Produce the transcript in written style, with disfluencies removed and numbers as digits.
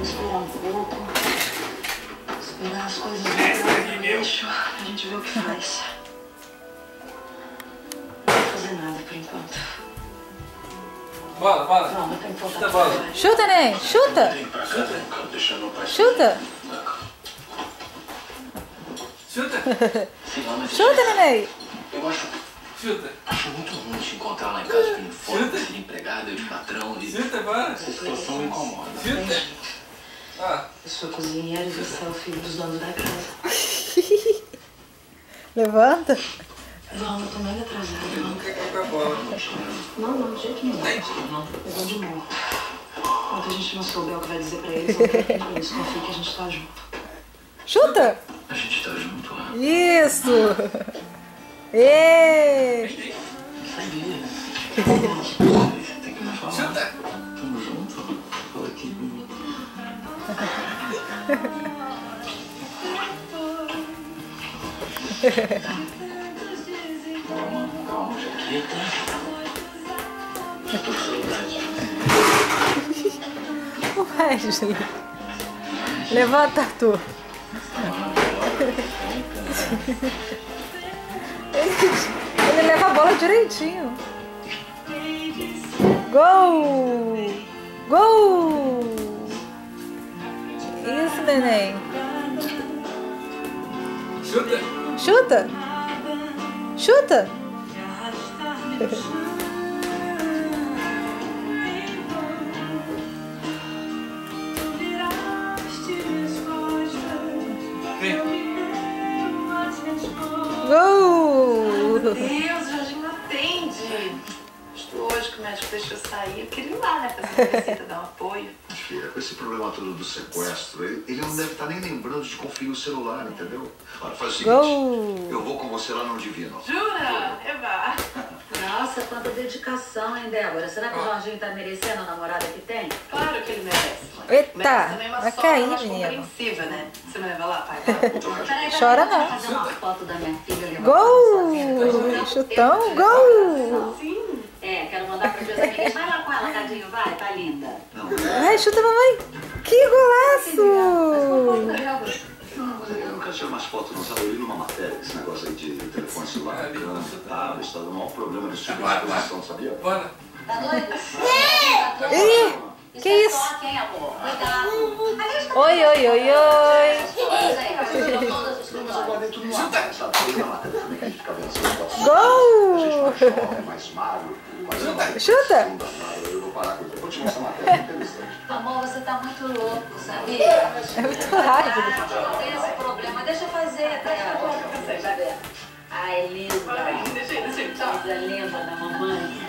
esperar um pouco. Esperar as coisas voltarem no eixo. A gente vê o que faz. Não vou fazer nada por enquanto. Bola, bola. Não, não tem que voltar. Chuta a bola. Chuta, Ney. Chuta. Chuta. Chuta. Chuta, Neném. Eu Chuta. acho muito ruim te encontrar lá em casa de uniforme, de empregada, de patrão. Chuta, bora. Essa situação me incomoda. Chuta. Ó. Eu sou cozinheira e você é o filho dos donos da casa. Levanta. Vamos, eu tô mega atrasada. Não quer colocar a bola. Não, de jeito nenhum. Eu vou de morto. Enquanto a gente não souber o que vai dizer pra eles, não quero que eles confiem que a gente tá junto. Chuta. A gente tá junto, ó. Isso. Ê. Sabia. Você tem que me falar. Chuta. Tamo junto. Fala aqui. Calma, Jaqueta. Eu tô com saudade. Wesley. Levanta, Arthur. Ele leva a bola direitinho. Gol! Gol! Isso, neném. Chuta. Chuta! Chuta! Gol! Meu Deus, Jorginho não atende. Hoje que o médico deixou eu sair, eu queria ir lá, né? Fazer uma visita, dar um apoio. Filha, com esse problema todo do sequestro, ele não deve estar nem lembrando de conferir o celular, entendeu? Olha, faz o seguinte, Gol! eu vou com você lá no Divino. Jura? Eva! Nossa, quanta dedicação, hein, Débora? Será que o Jorginho tá merecendo a namorada que tem? Claro que ele merece. Eita, Merece também uma vai sogra cair, mais menino. compreensiva, né? Você não leva lá, pai? Peraí, Chora deixa eu não. fazer uma foto da minha filha levantando Gol! sozinha. Chutão, gol! Sim. É, quero mandar para meus amigos. Vai lá com ela, Tadinho, vai, tá linda. Vai, chuta, mamãe! Que golaço! Não, mas eu não quero tirar mais fotos, não, sabe? Eu li numa matéria esse negócio aí de telefone celular, câmera, tá? Isso tá dando o maior problema de superexposição, sabia? Bora. Tá doida? Ih, que isso? Só quem, amor? Cuidado. Oi, oi, oi, oi! Mas eu guardei tudo lá, sabe? Eu li na matéria também que a gente fica vendo essas fotos. Gol! A gente mais jovem, mais magro, mas é mais... Chuta! Eu vou parar com isso. Eu vou te mostrar a matéria, interessante. Amor, você tá muito louco, sabia? É muito rápido. Não tem esse problema. Deixa eu fazer, Débora. Ai, linda. Deixa aí. Coisa linda da mamãe.